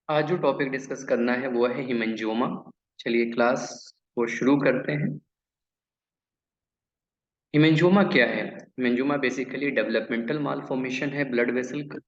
आज जो topic discuss करना है वो है हिमेंजियोमा। चलिए क्लास को शुरू करते हैं। हिमेंजियोमा क्या है? हिमेंजियोमा बेसिकली डेवलपमेंटल मालफॉर्मेशन है ब्लड वेसल का।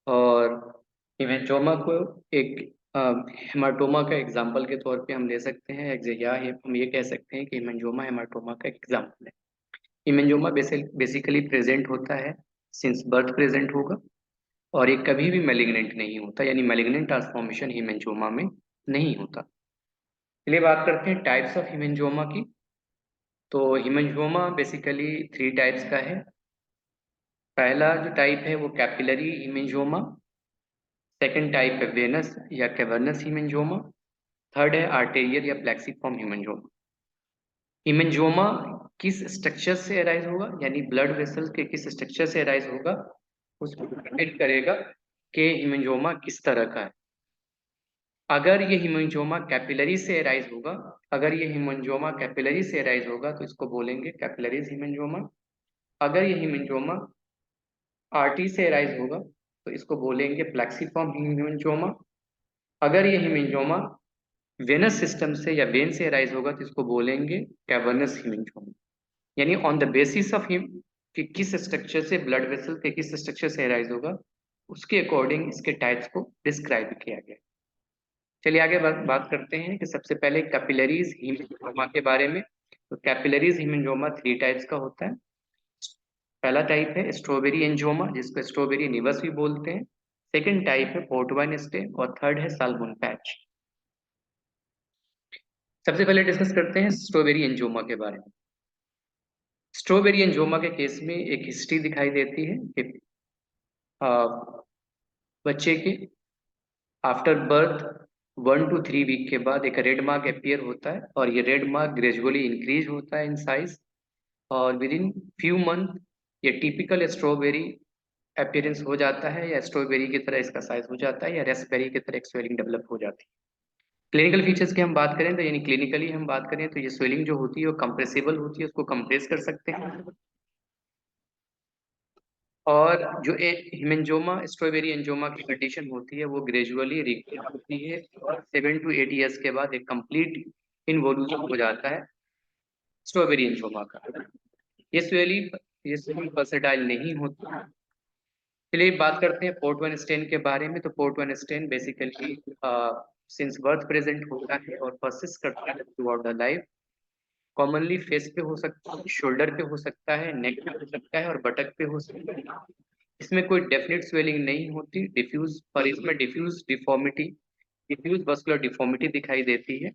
और हिमेंजियोमा को एक हेमाटोमा का एग्जाम्पल के तौर पे हम ले सकते हैं। हम ये कह सकते हैं कि हिमेंजियोमा हेमाटोमा का एग्जाम्पल है। हिमेंजियोमा बेसिकली प्रेजेंट होता है, सिंस बर्थ प्रेजेंट होगा। और ये कभी भी मैलिग्नेंट नहीं होता, यानी मैलिग्नेंट ट्रांसफॉर्मेशन हिमेंजियोमा में नहीं होता। चलिए बात करते हैं टाइप्स ऑफ हिमेंजियोमा की। तो हिमेंजियोमा बेसिकली थ्री टाइप्स का है। पहला जो टाइप है वो कैपिलरी हिमेंजियोमा। सेकंड टाइप है वेनस या कैवर्नस हिमेंजियोमा। थर्ड है आर्टेरियल या प्लेक्सिफॉर्म हिमेंजियोमा। हिमेंजियोमा किस स्ट्रक्चर से अराइज होगा, यानी ब्लड वेसल के किस स्ट्रक्चर से अराइज होगा, उसको डिपेंड करेगा कि हिमेंजियोमा किस तरह का है। अगर ये हिमेंजियोमा कैपिलरी से अराइज होगा अगर ये हिमेंजियोमा कैपिलरी से अराइज होगा तो इसको बोलेंगे कैपिलरीज हिमेंजियोमा। अगर ये हिमेंजियोमा आर्टरी से अराइज होगा तो इसको बोलेंगे प्लेक्सिफॉर्म हिमेंजियोमा। अगर ये हिमेंजियोमा वेनस सिस्टम से या वेन से अराइज होगा तो इसको बोलेंगे कैवर्नस हिमेंजियोमा। यानी on the basis of him कि किस स्ट्रक्चर से ब्लड वेसल के किस स्ट्रक्चर से अराइज होगा, उसके अकॉर्डिंग इसके टाइप्स को डिस्क्राइब किया गया। चलिए आगे बात करते हैं कि सबसे पहले कैपिलरीज हिमेंजियोमा के बारे में। तो कैपिलरीज हिमेंजियोमा थ्री टाइप्स का होता है। पहला टाइप है स्ट्रॉबेरी एंजियोमा, जिसको स्ट्रॉबेरी निवस भी बोलते हैं। सेकंड टाइप है पोर्टवाइन स्टेन और थर्ड है साल्मोन पैच। सबसे पहले डिस्कस करते हैं स्ट्रॉबेरी एंजियोमा के बारे में। स्ट्रॉबेरी एंजियोमा के केस में एक हिस्ट्री दिखाई देती है कि आ, बच्चे के आफ्टर बर्थ 1 to 3 वीक के बाद एक रेड मार्क अपीयर होता है, और ये रेड मार्क ग्रेजुअली इंक्रीज होता है इन साइज। और विद इन फ्यू मंथ ये टिपिकल स्ट्रॉबेरी अपीयरेंस हो जाता है, या स्ट्रॉबेरी की तरह इसका साइज हो जाता है, या रेस्पबेरी की तरह एक स्वेलिंग डेवलप हो जाती है। क्लिनिकल फीचर्स की हम बात करें तो यानी क्लिनिकली हम बात करें तो ये स्वेलिंग जो होती है वो कंप्रेसिबल होती है, उसको कंप्रेस कर सकते हैं। और जो हिमेंजियोमा स्ट्रॉबेरी एंजियोमा की कंडीशन होती है वो ग्रेजुअली रिकवर होती है, और 7 to 8 years के बाद एक कंप्लीट इन्वोल्यूशन हो जाता है स्ट्रॉबेरी एंजियोमा का। ये स्वेलिंग ये स्वेलिंग पल्सेटाइल नहीं होती। चलिए बात करते हैं पोर्ट वन स्टेन के बारे में। तो port wine stain basically since birth present होता है और परसिस्ट करता है throughout the life. Commonly face पे हो सकता है, शोल्डर पे हो सकता है, नेक पे हो सकता है और बटक पे हो सकता है। इसमें कोई डेफिनेट स्वेलिंग नहीं होती, डिफ्यूज, पर इसमें डिफ्यूज मस्कुलर डिफॉर्मिटी दिखाई देती है।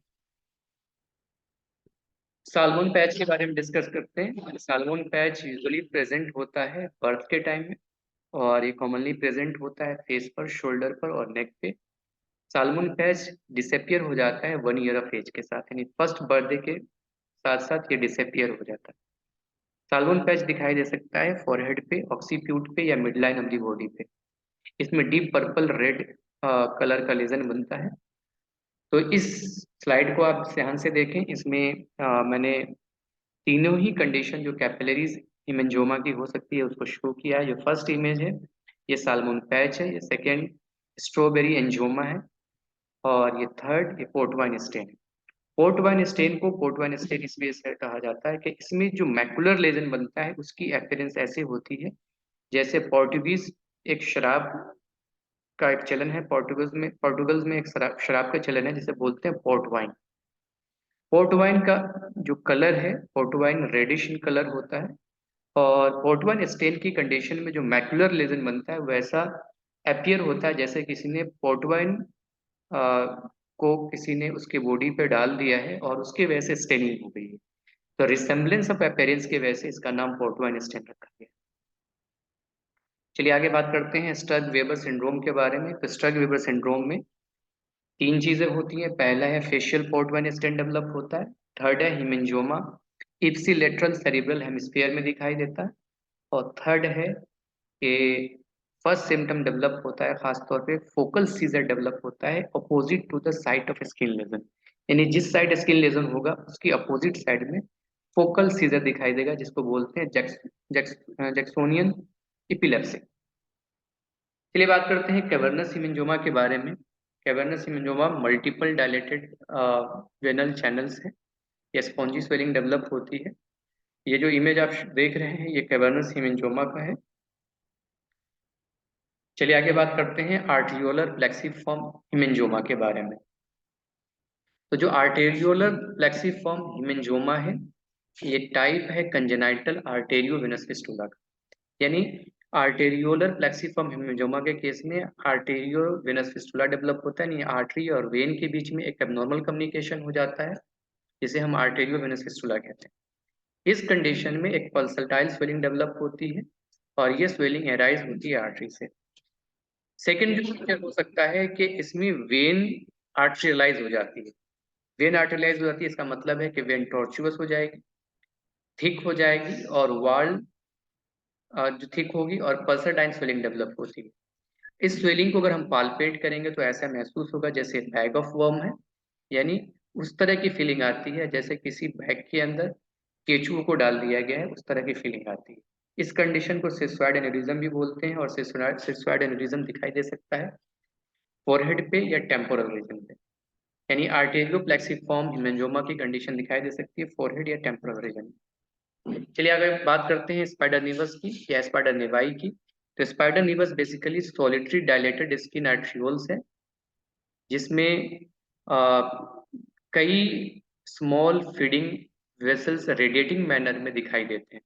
साल्मोन पैच के बारे में डिस्कस करते हैं। साल्मोन पैच यूजुअली प्रेजेंट होता है बर्थ के टाइम में, और ये कॉमनली प्रेजेंट होता है फेस पर, शोल्डर पर और नेक पे। साल्मोन पैच डिसअपियर हो जाता है 1 year ऑफ एज के साथ, यानी फर्स्ट बर्थडे के साथ साथ ये डिसअपियर हो जाता है। साल्मोन पैच दिखाई दे सकता है फॉरहेड पे, ऑक्सीप्यूट पे या mid line of the body पे। इसमें डीप पर्पल रेड कलर का लेजन बनता है। तो इस स्लाइड को आप ध्यान से देखें। इसमें मैंने तीनों ही कंडीशन जो कैपिलरीज हिमेंजियोमा की हो सकती है उसको शो किया है। जो फर्स्ट इमेज है ये साल्मोन पैच है, ये सेकेंड स्ट्रॉबेरी एंजियोमा है, और ये थर्ड ये पोर्ट वाइन स्टेन है। पोर्ट वाइन स्टेन को पोर्ट वाइन स्टेन इसलिए से कहा जाता है कि इसमें जो मैकुलर लेजन बनता है उसकी अपीयरेंस ऐसे होती है जैसे पोर्टुगीज एक शराब का एक चलन है। पोर्टुगल्स में एक शराब का चलन है जिसे बोलते हैं पोर्ट वाइन। पोर्ट वाइन का जो कलर है, port wine reddish in colour होता है। और पोर्ट वाइन स्टेन की कंडीशन में जो मैकुलर लेजन बनता है वैसा अपीयर होता है जैसे किसी ने पोर्ट वाइन को किसी ने उसके बॉडी पे डाल दिया है और उसकी वजह से स्टेनिंग हो गई है। तो रिसेम्बलेंस ऑफ अपीयरेंस की वजह से इसका नाम पोर्ट वाइन स्टेन रखा गया। चलिए आगे बात करते हैं स्ट्रग वेबर सिंड्रोम के बारे में। तो स्ट्रग वेबर सिंड्रोम में तीन चीजें होती हैं। पहला है facial port wine stain develop होता है। थर्ड है हिमेंजियोमा इप्सिलेटरल सेरिब्रल हेमिस्फीयर में दिखाई देता है। और थर्ड है कि फर्स्ट सिम्टम डेवलप होता है खासतौर पे फोकल सीजर डेवलप होता है opposite to the site of skin lesion. यानी जिस साइड स्किन लेजन होगा उसकी अपोजिट साइड में फोकल सीजर दिखाई देगा, जिसको बोलते हैं जैक्सोनियन इपिलेप्सी। चलिए बात करते हैं कैवर्नस हीमेंजोमा के बारे में। कैवर्नस हीमेंजोमा मल्टीपल डायलेटेड वेनल चैनल्स है, ये स्पॉन्जी स्वेलिंग डेवलप होती है। ये जो इमेज आप देख रहे हैं ये कैवर्नस हीमेंजोमा का है। चलिए आगे बात करते हैं आर्टियोलर प्लेक्सीफॉर्म हीमेंजोमा के बारे में। तो जो आर्टेरियोलर प्लेक्सीफॉर्म हीमेंजोमा है ये टाइप है कंजेनाइटल आर्टेरियोवेनस फिस्टुला का। यानी आर्टेरियोलर प्लेक्सीफॉर्म हीमेंजोमा के केस में आर्टेरियोवेनस फिस्टुला डेवलप होता है, यानी आर्टरी और वेन के बीच में एक एबनॉर्मल कम्युनिकेशन हो जाता है, जिसे हम आर्टेरियोवेनस फिस्टुला कहते हैं। इस कंडीशन में एक पल्सटाइल स्वेलिंग डेवलप होती है और ये स्वेलिंग एराइज होती है आर्टरी से। सेकेंड जो पिक्चर हो सकता है कि इसमें वेन आर्टरियलाइज हो जाती है। वेन आर्टरियलाइज हो जाती है, इसका मतलब है कि वेन टॉर्चुअस हो जाएगी, थिक हो जाएगी और वॉल जो थिक होगी और पल्सटाइल स्वेलिंग डेवलप होती है। इस स्वेलिंग को अगर हम पाल्पेट करेंगे तो ऐसा महसूस होगा जैसे बैग ऑफ वर्म है, यानी उस तरह की फीलिंग आती है जैसे किसी बैग के अंदर केचुओं को डाल दिया गया है, उस तरह की फीलिंग आती है। इस कंडीशन को सिस्वाइड एनेरिज्म भी बोलते हैं और सिस्वाइड एनेरिज्म दिखाई दे सकता है फोरहेड पे या टेम्पोरल रीजन पे, यानी आर्टेरियोप्लेक्सिफॉर्म हिमेंजोमा की कंडीशन दिखाई दे सकती है फोरहेड या टेम्पोरल रीजन में। चलिए अगर बात करते हैं स्पाइडर निवस की या स्पाइडर निवाई की, तो spider nevus basically solitary dilated skin arterioles है, जिसमें कई small feeding vessels radiating manner में दिखाई देते हैं।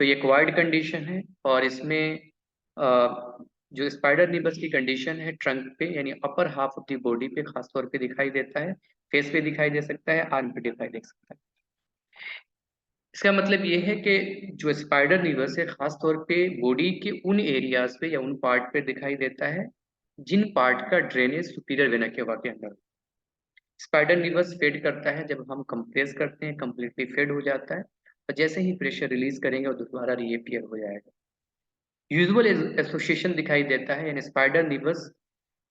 तो ये क्वाइड कंडीशन है और इसमें जो स्पाइडर निबस की कंडीशन है ट्रंक पे यानी upper half of the body पे खासतौर पे दिखाई देता है, फेस पे दिखाई दे सकता है, आर्म पे दिखाई दे सकता है। इसका मतलब ये है कि जो स्पाइडर निवस है खास तौर पे बॉडी के उन एरियाज पे या उन पार्ट पे दिखाई देता है जिन पार्ट का ड्रेनेज सुपीरियर वेना केवा के अंदर। स्पाइडर निवस फेड करता है जब हम कंप्रेस करते हैं, कंप्लीटली फेड हो जाता है और जैसे ही प्रेशर रिलीज करेंगे वो दोबारा रीअपियर हो जाएगा। यूजुअल एसोसिएशन दिखाई देता है, यानी स्पाइडर निवस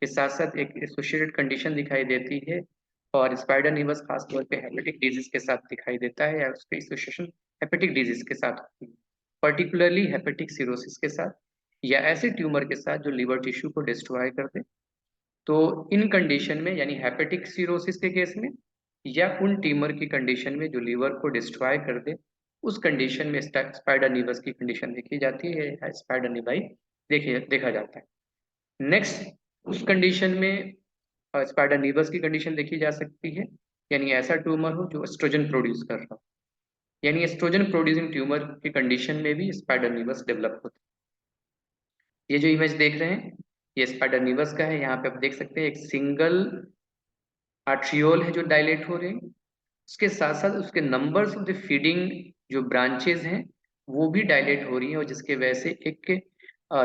के साथ साथ एक एसोसिएटेड कंडीशन दिखाई देती है और स्पाइडर निवस खास तौर पे हेपेटिक डिजीज के साथ दिखाई देता है या उसके एसोसिएशन हेपेटिक डिजीज के साथ होती है, पर्टिकुलरली हेपेटिक सिरोसिस के साथ या ऐसे ट्यूमर के साथ जो लिवर टिश्यू को डिस्ट्रॉय कर दे। तो इन कंडीशन में यानी हेपेटिक सिरोसिस के केस में या उन ट्यूमर की कंडीशन में जो लिवर को डिस्ट्रॉय कर दे, उस कंडीशन में स्पाइडर निवस की कंडीशन देखी जाती है या स्पाइडर निवाई देखा जाता है। नेक्स्ट उस कंडीशन में स्पाइडर निवस की कंडीशन देखी जा सकती है, यानी ऐसा ट्यूमर हो जो एस्ट्रोजन प्रोड्यूस कर रहा हो, यानी एस्ट्रोजन प्रोड्यूसिंग ट्यूमर की कंडीशन में भी स्पाइडर निवस डेवलप होता है। ये जो इमेज देख रहे हैं ये स्पाइडर निवस का है, यहाँ पे आप देख सकते हैं एक सिंगल आर्ट्रियोल है जो डायलेट हो रहे हैं, उसके साथ साथ उसके नंबर्स ऑफ द फीडिंग जो ब्रांचेज हैं वो भी डायलेट हो रही हैं और जिसके वजह से एक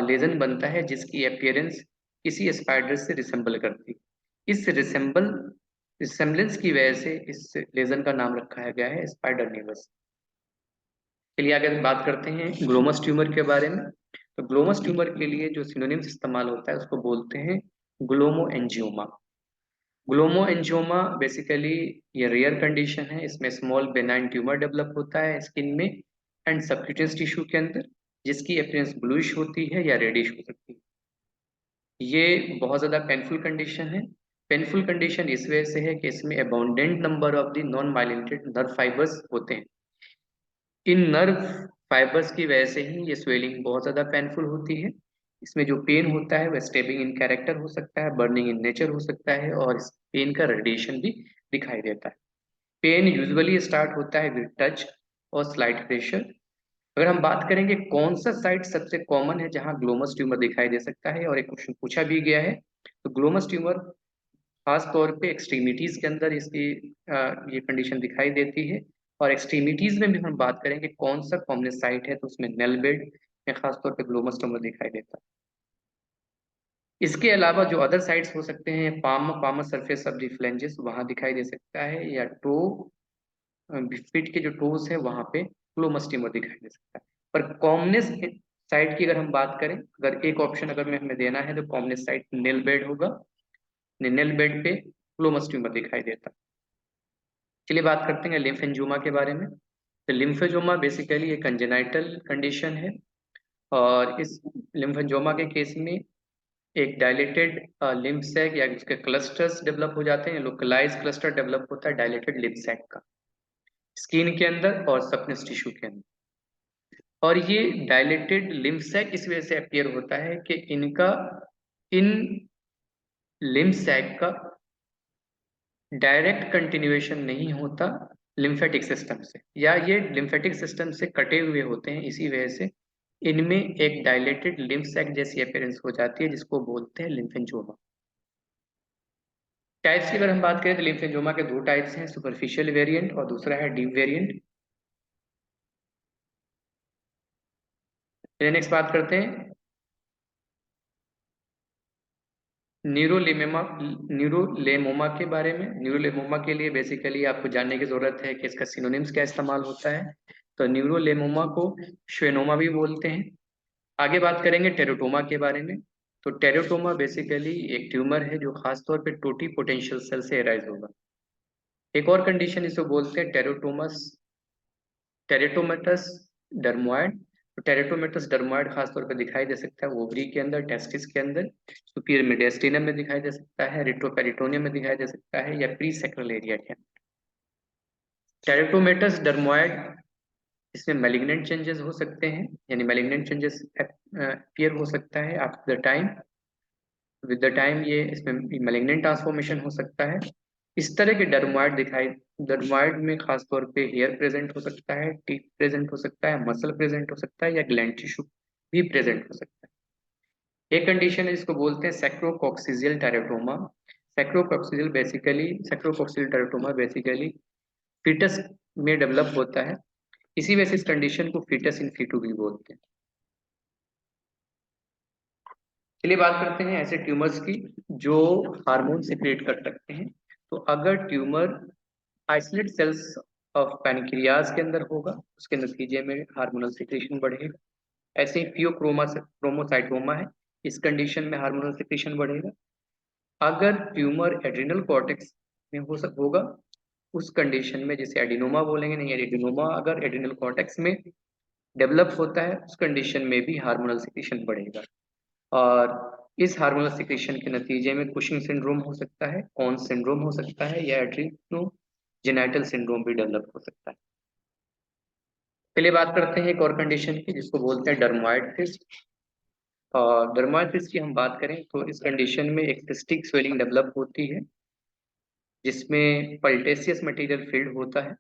लेजन बनता है जिसकी अपीयरेंस किसी स्पाइडर से रिसेंबल करती है। इस रिसेम्बलेंस की वजह से इस लेजन का नाम रखा गया है स्पाइडर निवस। चलिए अगर बात करते हैं ग्लोमस ट्यूमर के बारे में, तो ग्लोमस ट्यूमर के लिए जो सिनोनिम्स इस्तेमाल होता है उसको बोलते हैं ग्लोमोएंजियोमा। ग्लोमोएंजियोमा बेसिकली ये रेयर कंडीशन है, इसमें स्मॉल बेनाइन ट्यूमर डेवलप होता है स्किन में एंड सबक्यूटेनियस टिश्यू के अंदर, जिसकी अपीयरेंस ब्लूइश होती है या रेडिश हो सकती है। ये बहुत ज़्यादा पेनफुल कंडीशन है। पेनफुल कंडीशन इस वजह से है कि इसमें abundant number of the non myelinated nerve fibres होते हैं। इन नर्व फाइबर्स की वजह से ही ये स्वेलिंग बहुत ज़्यादा पेनफुल होती है। इसमें जो पेन होता है वह स्टेबिंग इन कैरेक्टर हो सकता है, बर्निंग इन नेचर हो सकता है और इस पेन का रेडिएशन भी दिखाई देता है। पेन यूजुअली स्टार्ट होता है विद टच और स्लाइट प्रेशर। अगर हम बात करेंगे कौन सा साइट सबसे कॉमन है जहां ग्लोमस ट्यूमर दिखाई दे सकता है, और एक क्वेश्चन पूछा भी गया है, तो ग्लोमस ट्यूमर खास तौर पे एक्सट्रीमिटीज के अंदर इसकी ये कंडीशन दिखाई देती है। और एक्सट्रीमिटीज में भी हम बात करेंगे कौन सा कॉमन साइट है, तो उसमें नेल बेड में खास तौर पे ग्लोमस ट्यूमर दिखाई देता है। इसके अलावा जो अदर साइट्स हो सकते हैं palm surface of the flanges वहां दिखाई दे सकता है, या टो फीट के जो टोज है वहां पे ग्लोमस ट्यूमर दिखाई दे सकता है। पर कॉमनेस साइट की अगर हम बात करें, अगर एक ऑप्शन अगर में हमें देना है तो कॉमनेस साइट नेल बेड होगा, नेल बेड पे ग्लोमस ट्यूमर दिखाई देता है। चलिए बात करते हैं लिम्फेंजियोमा के बारे में। तो लिम्फेंजियोमा बेसिकली एक कंजेनाइटल कंडीशन है और इस लिम्फेंजोमा के केस में एक डायलेटेड लिम्फ सैक या उसके क्लस्टर्स डेवलप हो जाते हैं, लोकलाइज क्लस्टर डेवलप होता है डायलेटेड लिम्फ सैक का स्किन के अंदर और सबनेस टिश्यू के अंदर। और ये डायलेटेड लिम्फ सैक इस वजह से अपीयर होता है कि इन लिम्फ सैक का डायरेक्ट कंटिन्यूएशन नहीं होता लिम्फेटिक सिस्टम से, या ये लिम्फेटिक सिस्टम से कटे हुए होते हैं, इसी वजह से इनमें एक डायलेटेड लिम्फ सैक जैसी अपीयरेंस हो जाती है जिसको बोलते हैं लिम्फेंजोमा। टाइप्स की अगर हम बात करें तो लिम्फेंजोमा के दो टाइप्स हैं, सुपरफिशियल वेरिएंट और दूसरा है डीप वेरिएंट। नेक्स्ट बात करते हैं न्यूरोलेमोमा के बारे में। न्यूरोलेमोमा के लिए बेसिकली आपको जानने की जरूरत है कि इसका सिनोनिम्स क्या इस्तेमाल होता है। तो न्यूरोलेमोमा को श्वेनोमा भी बोलते हैं। आगे बात करेंगे टेरोटोमा के बारे में। तो टेरोटोमा बेसिकली एक ट्यूमर है जो खासतौर पे टोटी पोटेंशियल सेल से एराइज होगा। एक और कंडीशन इसको बोलते हैं टेरेटोमेटस डर्मोइड। तो टेरेटोमेटस डर्मोइड खासतौर पे दिखाई दे सकता है ओवरी के अंदर, टेस्टिस के अंदर, सुपीरियर मेडिस्टिनम में दिखाई दे सकता है, रेट्रोपेरिटोनियम में दिखाई दे सकता है, या प्री सेक्रल एरिया के अंदर। टेरेटोमेटस डर्मोइड इसमें मैलिग्नेंट चेंजेस हो सकते हैं, यानी मैलिग्नेंट चेंजेस अपीयर हो सकता है after the time, with the time ये इसमें मैलिग्नेंट ट्रांसफॉर्मेशन हो सकता है। इस तरह के डर्मोइड में खासतौर पे हेयर प्रेजेंट हो सकता है, टीथ प्रेजेंट हो सकता है, मसल प्रेजेंट हो सकता है, या ग्लैंड टिश्यू भी प्रेजेंट हो सकता है। एक कंडीशन है जिसको बोलते हैं सैक्रोकॉक्सिजियल टेरेटोमा। सैक्रोकॉक्सिजियल टेरेटोमा बेसिकली फीटस में डेवलप होता है, इसी वजह से इस कंडीशन को फीटस इन फीटू भी बोलते हैं। चलिए बात करते हैं ऐसे ट्यूमर्स की जो हार्मोन सिक्रिएट कर सकते हैं। तो अगर tumour isolate cells of pancreas के अंदर होगा, उसके नतीजे में हार्मोनल सिक्रेशन बढ़ेगा। ऐसे ही क्रोमोसाइटोमा है, इस कंडीशन में हार्मोनल सिक्रेशन बढ़ेगा। अगर ट्यूमर एड्रिनल कॉर्टेक्स में होगा, उस कंडीशन में जिसे एडिनोमा बोलेंगे, नहीं एडिनोमा अगर एड्रिनल कॉर्टेक्स में डेवलप होता है, उस कंडीशन में भी हार्मोनल सिक्रेशन बढ़ेगा। और इस हार्मोनल सिक्रेशन के नतीजे में कुशिंग सिंड्रोम हो सकता है, कॉन्स सिंड्रोम हो सकता है, या एड्रिनोजेनाइटल सिंड्रोम भी डेवलप हो सकता है। पहले बात करते हैं एक और कंडीशन की जिसको बोलते हैं डर्मोइड सिस्ट। और डर्मोइड सिस्ट की हम बात करें तो इस कंडीशन में एक सिस्टिक स्वेलिंग डेवलप होती है जिसमें पल्टेसियस मटेरियल फील्ड होता है।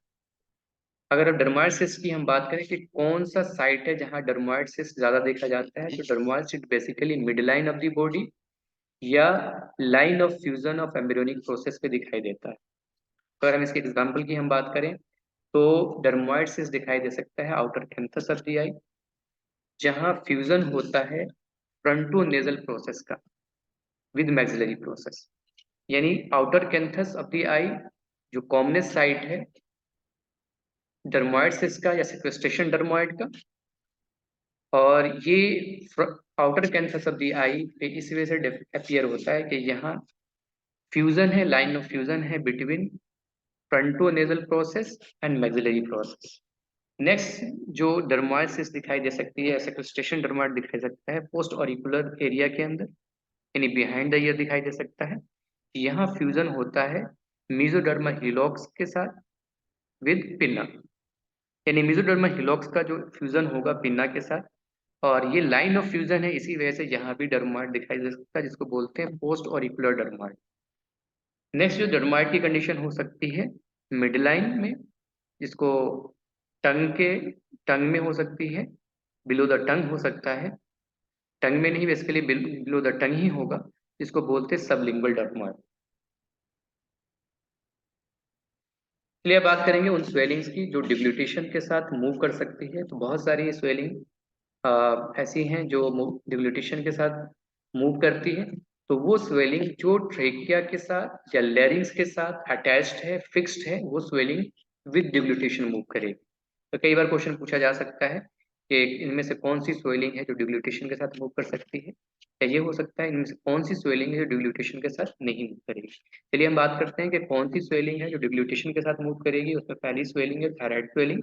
अगर अब डर्मोइड सिस्ट की हम बात करें कि कौन सा साइट है जहां डर्मोइड सिस्ट ज्यादा देखा जाता है, तो dermoid cyst basically mid line of the body या line of fusion of embryonic process पे दिखाई देता है। अगर हम इसके एग्जाम्पल की हम बात करें तो डर्मोइड सिस्ट दिखाई दे सकता है आउटर कैंथस ऑफ द आई, जहां फ्यूजन होता है फ्रंटो नेजल प्रोसेस का विद मैक्सिलरी प्रोसेस, यानी आउटर कैंथस ऑफ द आई जो कॉमनेस्ट साइट है डर्मोइड सिस्ट का या सिक्वेस्ट्रेशन डर्मोइड का। और ये आउटर कैंथस ऑफ द आई पे इस वजह से अपीयर होता है कि यहाँ फ्यूजन है, लाइन ऑफ फ्यूजन है between fronto nasal process and maxillary process. Next जो डर्मोइड सिस्ट दिखाई दे सकती है, सेक्वेस्ट्रेशन डर्मोइड दिखाई सकता है पोस्ट ऑरिकुलर एरिया के अंदर, यानी बिहाइंड द ईयर दिखाई दे सकता है। यहाँ फ्यूजन होता है मेसोडर्मा हिलोक्स के साथ विद पिन्ना, यानी मेसोडर्मा हिलोक्स का जो फ्यूजन होगा पिन्ना के साथ, और ये लाइन ऑफ फ्यूजन है, इसी वजह से यहाँ भी डर्मोइड दिखाई दे सकता है जिसको बोलते हैं पोस्ट ऑरिकुलर डर्मोइड। नेक्स्ट जो डर्मोइड की कंडीशन हो सकती है मिड लाइन में, जिसको टंग में हो सकती है, बिलो द टंग हो सकता है, टंग में नहीं बेसिकली बिलो द टंग ही होगा, जिसको बोलते हैं सबलिंगुअल डर्मोइड। चलिए अब बात करेंगे उन स्वेलिंग्स की जो डिग्लूटेशन के साथ मूव कर सकती है। तो बहुत सारी स्वेलिंग ऐसी हैं जो डिग्लूटेशन के साथ मूव करती है। तो वो स्वेलिंग जो ट्रेकिया के साथ या लैरिंग्स के साथ अटैच्ड है, फिक्स्ड है, वो स्वेलिंग विद डिग्लूटेशन मूव करेगी। तो कई बार क्वेश्चन पूछा जा सकता है कि इनमें से कौन सी स्वेलिंग है जो डिग्लूटेशन के साथ मूव कर सकती है, या ये हो सकता है इनमें से कौन सी स्वेलिंग है जो डिग्लूटेशन के साथ नहीं मूव करेगी। चलिए हम बात करते हैं कि कौन सी स्वेलिंग है जो डिग्लूटेशन के साथ मूव करेगी। उसमें पहली स्वेलिंग है थायराइड स्वेलिंग,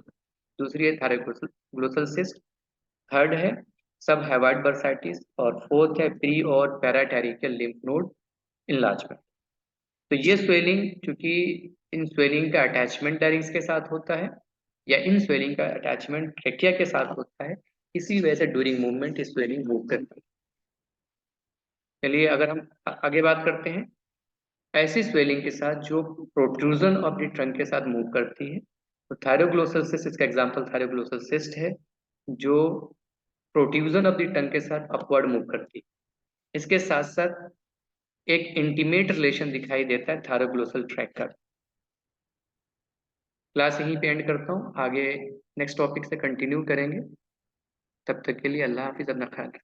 दूसरी है थायरोग्लोसल सिस्ट, थर्ड है सब हैवार्ड बर्साइटिस, और फोर्थ है प्री और पैराटेरिकल लिम्फ नोड इनलार्जमेंट। तो ये स्वेलिंग, चूंकि इन स्वेलिंग का अटैचमेंट लैरिंक्स के साथ होता है या इन स्वेलिंग का अटैचमेंट ट्रेकिया के साथ होता है, इसी वजह से ड्यूरिंग मूवमेंट स्वेलिंग मूव करती है। चलिए अगर हम आगे बात करते हैं ऐसी स्वेलिंग के साथ जो प्रोट्रूजन ऑफ द ट्रंक के साथ मूव करती है, तो थायरोग्लोसल सिस्ट, इसका एग्जांपल थायरोग्लोसल सिस्ट है, जो प्रोट्रूजन ऑफ द टंग के साथ अपवर्ड मूव करती है। इसके साथ साथ एक इंटीमेट रिलेशन दिखाई देता है थायरोग्लोसल ट्रैक का। क्लास यहीं पे एंड करता हूँ, आगे नेक्स्ट टॉपिक से कंटिन्यू करेंगे। तब तक के लिए अल्लाह हाफिज, अपना ख्याल रखिए।